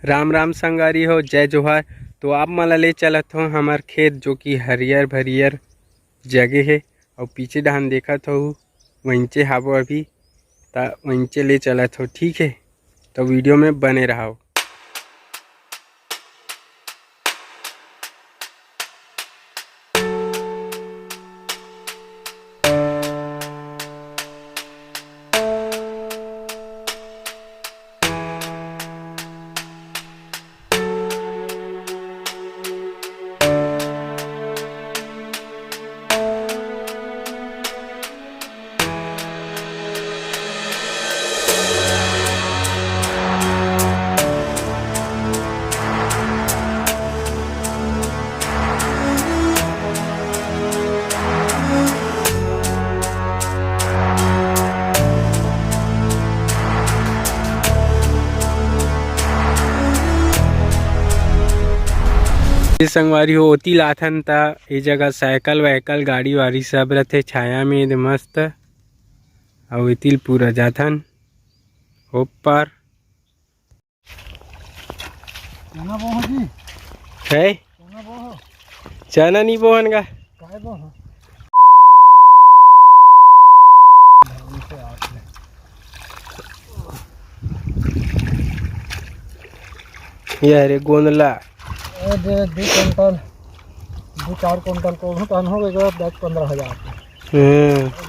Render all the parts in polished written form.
राम राम संगवारी हो, जय जोहार। तो आप मला ले चलत हो हमार खेत जो कि हरियर भरियर जगह है और पीछे डाहन देखत हो वहीं हाबो अभी ता वहीं ले चलत हो। ठीक है, तो वीडियो में बने रहो। संगवारी हो ओती लाथन ता ये जगह साइकिल वाइकल गाड़ी वाड़ी सब रहते छाया में मस्त और इतिल पूरा जाथन ऊपर है चना नहीं बोहन का ये अरे गोंदला 2-4 क्विंटल को टन हो गएगा 10-15 हज़ार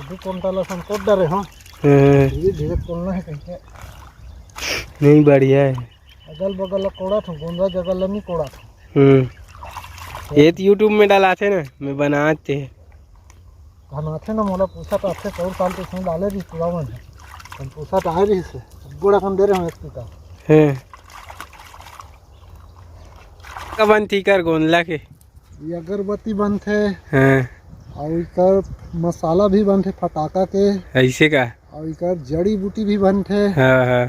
2 क्विंटल को डरे हाँ धीरे धीरे तोड़ना है कहीं नहीं बढ़िया है। अगल बगल कोड़ा था गोंदा जगह नहीं कोड़ा था। ये तो यूट्यूब में डालाते ना मैं बनाते बनाते ना मोला पूछा तो आपसे 4 साल के इसमें डाले भी पुरावन है हम पूछा तो आए भी से बड़ा कम दे रहे हैं इसकी का है का बनती कर गोंदला के ये अगरबत्ती बनते हाँ और इकर मसाला भी बनते फटाका के ऐसे का और इकर जड़ी बूटी भी बनते हाँ हाँ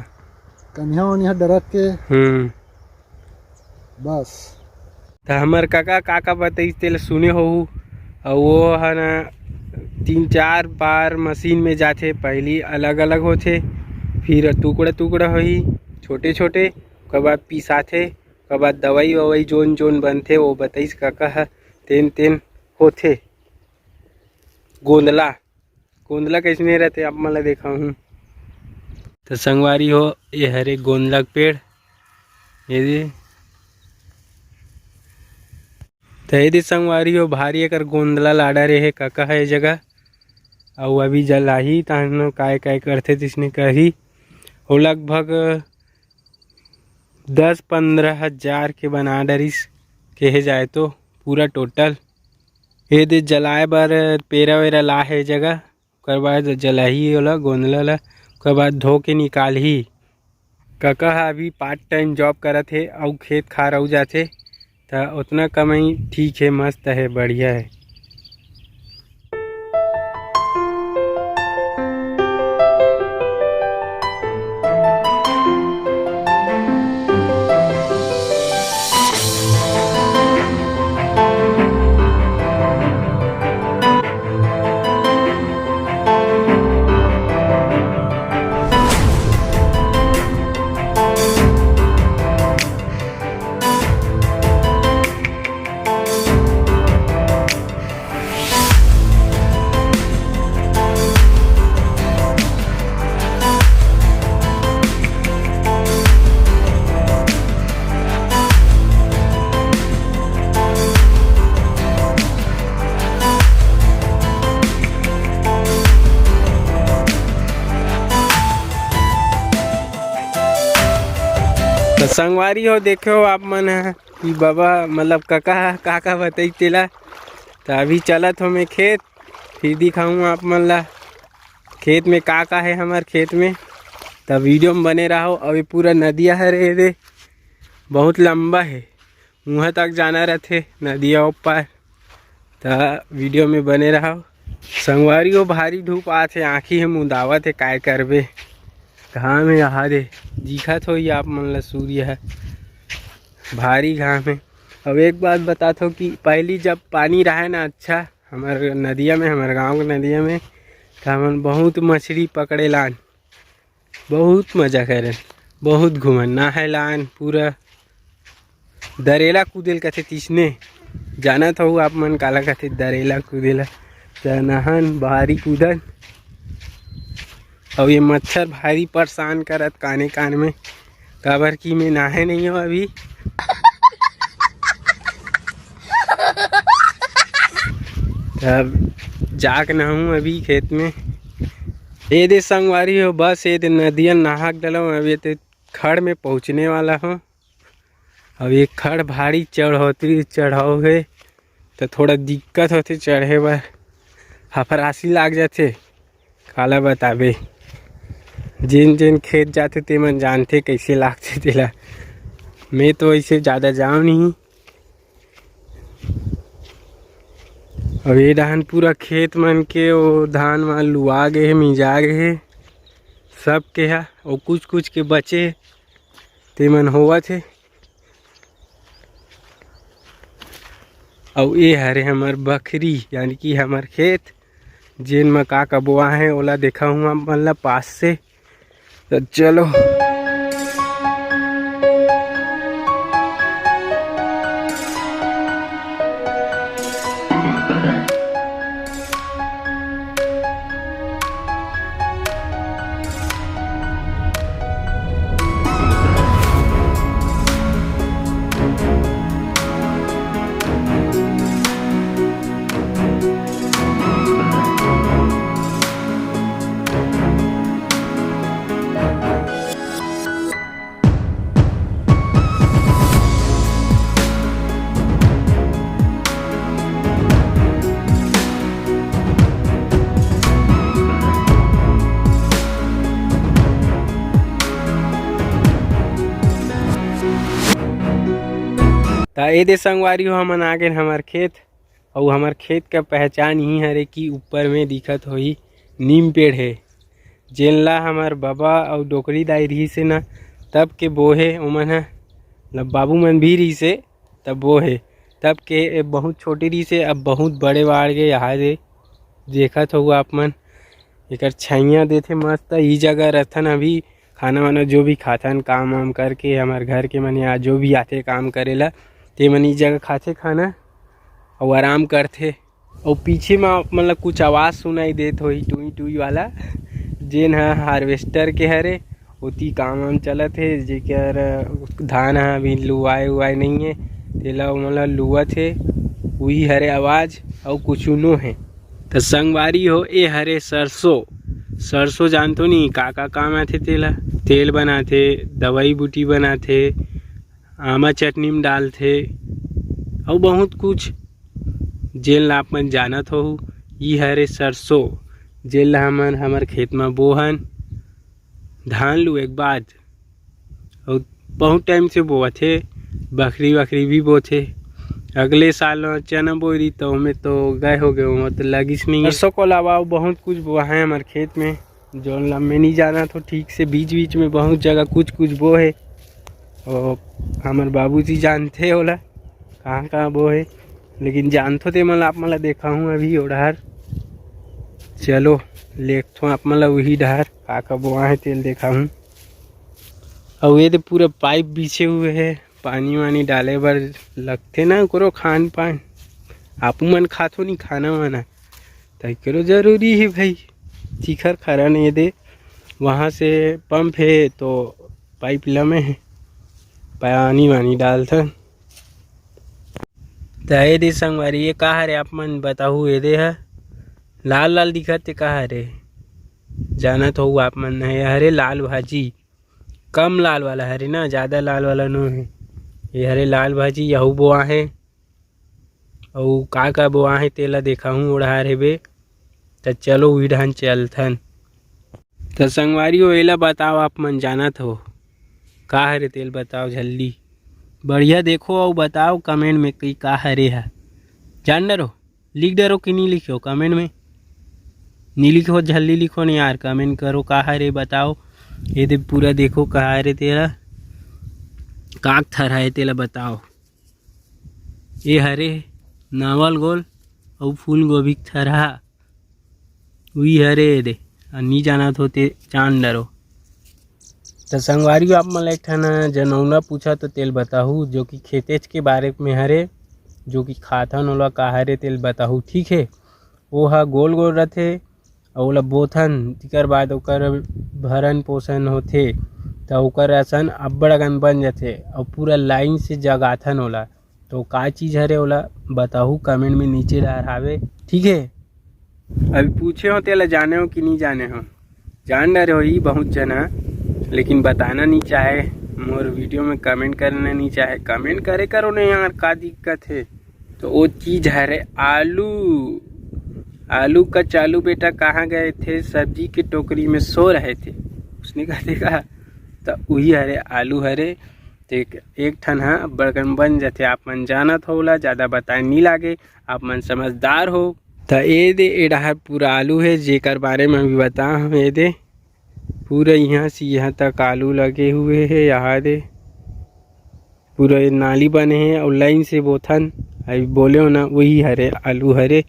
कन्या वनिया डरत के बस। तो हमार काका बताई तेल सुने हो और वो है ना 3-4 बार मशीन में जाते पहली अलग अलग होते फिर टुकड़ा टुकड़ा होई छोटे छोटे उसके बाद पिसाथे उसके बाद दवाई ववाई जोन जोन बनते वो बताइस काका है तेन तेन होते। गोंदला गोंदला कैसे रहते आप मैं देखा हूँ। तो संगवारी हो ये हरे गोंदला पेड़ ये तो ये संगवारी हो भारी एक गोंदला लाड़ा रहे काका है जगह और अभी जलाही तान काय काय करते जिसने कही वो लगभग 10-15 हज़ार के बना डरिस कहे जाए तो पूरा टोटल ये दे जलाए बर पेरा वेरा ला है जगह उसके बाद जलाही वाला गोंदला ला उसके बाद धो के निकाल ही काका अभी पार्ट टाइम जॉब करत है और खेत खा रह जाते तो उतना कमाई ठीक है मस्त है बढ़िया है। तो संगवारी हो देखो आप मन कि बाबा मतलब काका बताई तेला तो अभी चलत हो मैं खेत फिर दिखाऊँ आप मन ला खेत में का है हमार खेत में। तब वीडियो में बने रहो। अभी पूरा नदिया है रे बहुत लंबा है वहाँ तक जाना रहते नदिया ऊपर तो वीडियो में बने रहो। संगवारी हो भारी धूप आते आँखी है मुदावत है काय करबे घाम है यहाँ दे दिखत हो आप मन ला सूर्य है भारी घाम है। अब एक बात बताता हूँ कि पहली जब पानी रहा ना अच्छा हमारे नदिया में हमारे गांव के नदिया में तो हम बहुत मछली पकड़े लान बहुत मज़ा करें बहुत घूमन नहाए लान पूरा दरेला कूदेल कथे तिसने जाना था आप मन काला कथे दरेला कूदेला नहन भारी कूदन। और ये मच्छर भारी परेशान करत काने कान में काबर की मैं नहाए नहीं हूँ अभी। तब जाक नहाऊँ अभी खेत में। ये दे संगवारी हो बस ये दे नदियन नहाक डलो अभी तो खड़ में पहुँचने वाला हूँ। अब ये खड़ भारी चढ़ोतरी चढ़ाओगे तो थोड़ा दिक्कत होती चढ़े बर हफरासी लाग जाते काला बताबे। जिन जिन खेत जाते ते मन जानते कैसे लागते तेला। मैं तो ऐसे ज़्यादा जाऊँ नहीं। अब ये धान पूरा खेत मन के वो धान वान लुआ गए मिजा गए सब के है और कुछ कुछ के बचे ते मन होवा थे। और ये हरे हमार बकरी यानी कि हमार खेत जिन में का बोआ है ओला देखा हूँ मतलब पास से। तो चलो ये दे संगवारी हो हमन आ गए हमार खेत। और हमार खेत का पहचान ही हरे कि ऊपर में दिखत होई नीम पेड़ है जेन ला हमार बाबा और डोकरी दाई रही से ना तब के बोहे ओमन है मतलब बाबू मन भी रही से तब वो है तब के बहुत छोटी रही से अब बहुत बड़े बाढ़ गए। यहाँ दे देखत हो आप मन एक छैया देते मस्त ई जगह रहथन अभी खाना वाना जो भी खाथन काम वाम करके हमार घर के मन यहाँ जो भी आते काम करेला ते मन इस जगह खाते खाना और आराम करते। और पीछे में मतलब कुछ आवाज़ सुनाई देत होई टुई टुई वाला जेन है हार्वेस्टर के हरे उती काम वाम चलत है जेकर धान है अभी लुआए उआए नहीं है तेला मतलब लुअत है वही हरे आवाज़ और कुछ नो है। तो संगवारी हो ए हरे सरसों जानतो नहीं का काम आथे तेला तेल बनाथे दवाई बूटी बनाथे आमा चटनी में डालथे और बहुत कुछ जेल ला आप मन जानत हो। ये हरे सरसों जेल ला हमन हमार खेत में बोहन धान लू एक बाद और बहुत टाइम से बोथे बकरी भी बोथे। अगले साल चना बोई रही तो हमें तो गए हो गए तो लगिस नहीं। सरसों को अलावा बहुत कुछ बोआ है हमारे खेत में जो मैं नहीं जाना तो ठीक से बीच में बहुत जगह कुछ बो है और हमारे बाबूजी जानते होला कहाँ बो है लेकिन जानते थे मतलब आप मतलब देखा हूँ अभी वो डहर। चलो लेखो आप मतलब वही डहर का बोआ है तेल देखा हूँ। और ये तो पूरा पाइप बिछे हुए है पानी वानी डाले बर लगते ना करो खान पान आप मन खाथो नहीं खाना वाना तो करो जरूरी है भाई चिखर खरा नहीं दे वहाँ से पंप है तो पाइप लमे है पानी वानी डालता। तो ये दे संगवारी ये कहा रे आप मन बताओ ये दे है लाल दिखत कहा रे जाना तो आप मन है हरे लाल भाजी कम लाल वाला हरे ना ज़्यादा लाल वाला नो है ये हरे लाल भाजी यहू बोआ है और का बोआ है तेला देखा हूँ उड़ा रे बे। तो चलो वही ढान चलथन। तो संगवारी हो एला बताओ आप मन जानत हो का हरे तेल बताओ जल्दी बढ़िया देखो और बताओ कमेंट में कि का हरे है जान डरो लिख डरो कि नहीं लिखो कमेंट में नहीं लिखो जल्दी लिखो नहीं यार कमेंट करो का हरे बताओ। ये दे पूरा देखो का हरे तेरा काक थरा है तेला बताओ। ये हरे नावल गोल और फूल गोभी थरा वही हरे दे नहीं जाना तो ते जान डरो। तो संगवारी आप मन एक ठन जनौला पूछा तो तेल बताहू जो कि खेतेच के बारे में हरे, जो कि खाथन ओला का हरे तेल बताहू। ठीक है, वो हा गोल गोल रथे और ओला बोथन, तिकर बाद ओकर भरन पोषण होथे तो ओकर असन अब्बड़ अगन बन जाथे और पूरा लाइन से जगाथन ओला। तो का चीज़ हरे ओला बताहू कमेंट में नीचे डालहावे। ठीक है, अभी पूछे हो तेला जाने हो कि नहीं जाने हो, जान डरे हो ही बहुत जना, लेकिन बताना नहीं चाहे, मोर वीडियो में कमेंट करना नहीं चाहे। कमेंट करे करो नहीं यार, का दिक्कत है। तो वो चीज़ हरे आलू। आलू का चालू बेटा कहाँ गए थे, सब्जी की टोकरी में सो रहे थे, उसने कहा देखा तो वही हरे आलू हरे। तो एक ठन हाँ बड़कन बन जाते। आप मन जानत होला, ज़्यादा बताए नहीं लागे, आप मन समझदार हो। तो ये दे एडा पूरा आलू है जेकर बारे में अभी बता हम। ये दे पूरा यहाँ से यहाँ तक आलू लगे हुए है, यहाँ दे पूरा नाली बने हैं और लाइन से बोथन अभी बोले हो ना, वही हरे आलू हरे।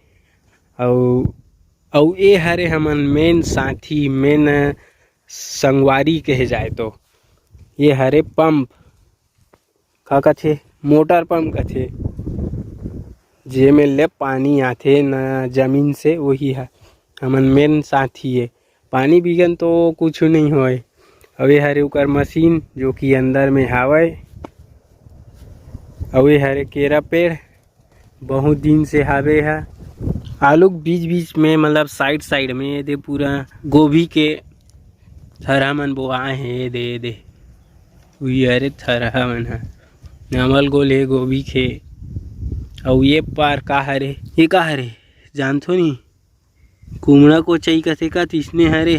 और ये हरे हमन मेन साथी, मेन संगवारी कहे जाए तो ये हरे पंप का कथे, मोटर पंप कथे, जेमे ले पानी आथे न जमीन से, वही है हमन मेन साथी है। पानी बिगन तो कुछ नहीं होए। अब ये हरे उकर मशीन जो कि अंदर में हावे। और ये हरे केरा पेड़ बहुत दिन से हावे है। आलू बीच बीच में मतलब साइड साइड में ये दे पूरा गोभी के थरहा मन बोआए हैं। ये दे वही हरे थरहा मन है, नमल गोल है गोभी के। और ये पार का हरे, ये का हरे जानथो नहीं, कुमड़ा को चई कथे का तिसने हरे।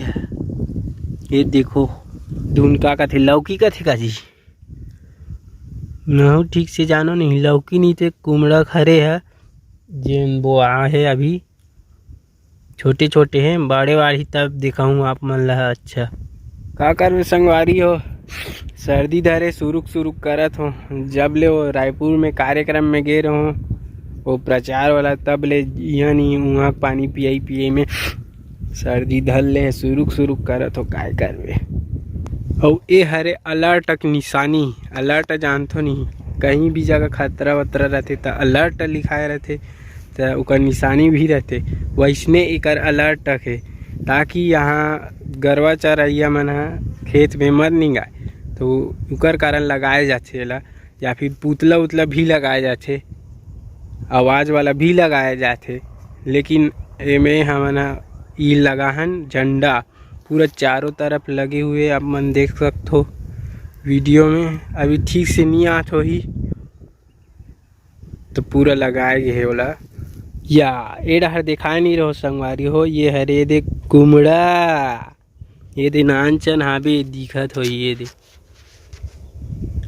ये देखो धुन का कथे, लौकी कथे का जी न ठीक से जानो नहीं, लौकी नहीं थे कुमड़ा हरे है जेन वो आ है। अभी छोटे छोटे हैं, बड़े वाली तब दिखाऊँ आप मन ला। अच्छा का कर संगवारी हो, सर्दी धरे शुरू करत हो। जब ले वो रायपुर में कार्यक्रम में गए रहो वो प्रचार वाला, तब ले यहाँ नहीं वहाँ पानी पिए में सर्दी धर ले शुरू करत हो, काय करवे। और ये हरे अलर्ट निशानी, अलर्ट जानथो नहीं, कहीं भी जगह खतरा वतरा रहते तो अलर्ट लिखाए रहते, तो उकर निशानी भी रहते। वैसने एकर अलर्ट है ताकि यहाँ गरवा चरैया मन खेत में मर नहीं गाय, तो उकर कारण लगाए जाते ला। या फिर पुतला उतला भी लगाए जाते, आवाज़ वाला भी लगाए जाते। लेकिन एमे हमन ई लगाहन झंडा पूरा चारों तरफ लगे हुए, आप मन देख सकते हो वीडियो में। अभी ठीक से नहीं आत हो ही तो पूरा लगाए गए होला। या ये डहर दिखाई नहीं रहो संगवारी हो, ये हरे दे कुमड़ा, ये दे नानचन हाबे दिखत हो। ये दे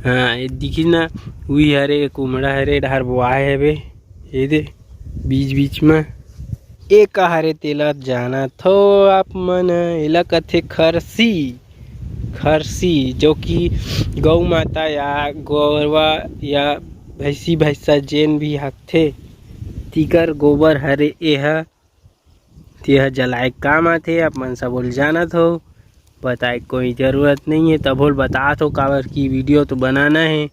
हाँ ये दिखी ना, वही हरे कुमड़ा हरे डहर बोआए हवे। ये दे बीच बीच में एक हरे तेला जाना थो आप मन, एला कथे खरसी। खरसी जो कि गौ माता या गौरवा या भैंसी भैंसा जेन भी हकथे तिकर गोबर हरे यह जलाए काम आथे। आप मन सब बोल जाना थो, बताए कोई ज़रूरत नहीं है, तब बोल बता थो काबर की वीडियो तो बनाना है।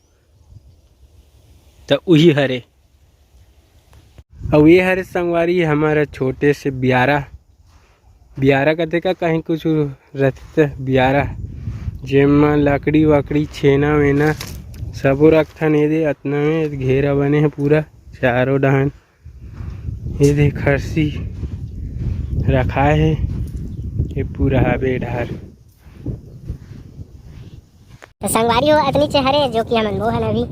तो वही हरे और ये हरे संगवारी हमारा छोटे से ब्यारा कहते का कहीं कुछ रहते ब्यारा, जेमा लकड़ी वकड़ी छेना वेना सबो रखथन। ये दे अतना में घेरा बने हैं पूरा चारों डहन। ये दे खरसी रखाए है, ये पूरा हवे ढार। तो संगवारी हो अतनी चेहरे जो कि हमन वो है अभी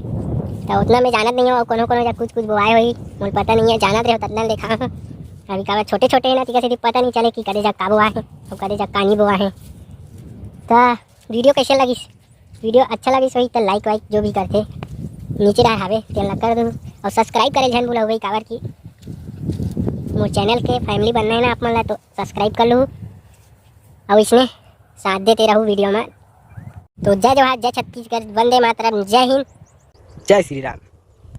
तो उतना मैं जानत नहीं हो, और कोनो या कुछ बोआए हुई मुझे पता नहीं है, जानत रहे ततना देखा अभी का छोटे छोटे है ना, ठीक है पता नहीं चले कि करे जा का बोआ है और करे जा कानी बोआ है। तो वीडियो कैसे लगी, वीडियो अच्छा लगी सही तो लाइक वाइक जो भी करते नीचे रहा हावे तेल कर दूँ, और सब्सक्राइब करे झन बोला वही काबर की मोर चैनल के फैमिली बनना है ना आप मन ला, तो सब्सक्राइब कर लूँ और इसमें साथ देते रहूँ वीडियो में। तो जय जवाहर, जय छत्तीसगढ़, वंदे मातरम, जय हिंद, जय श्री राम।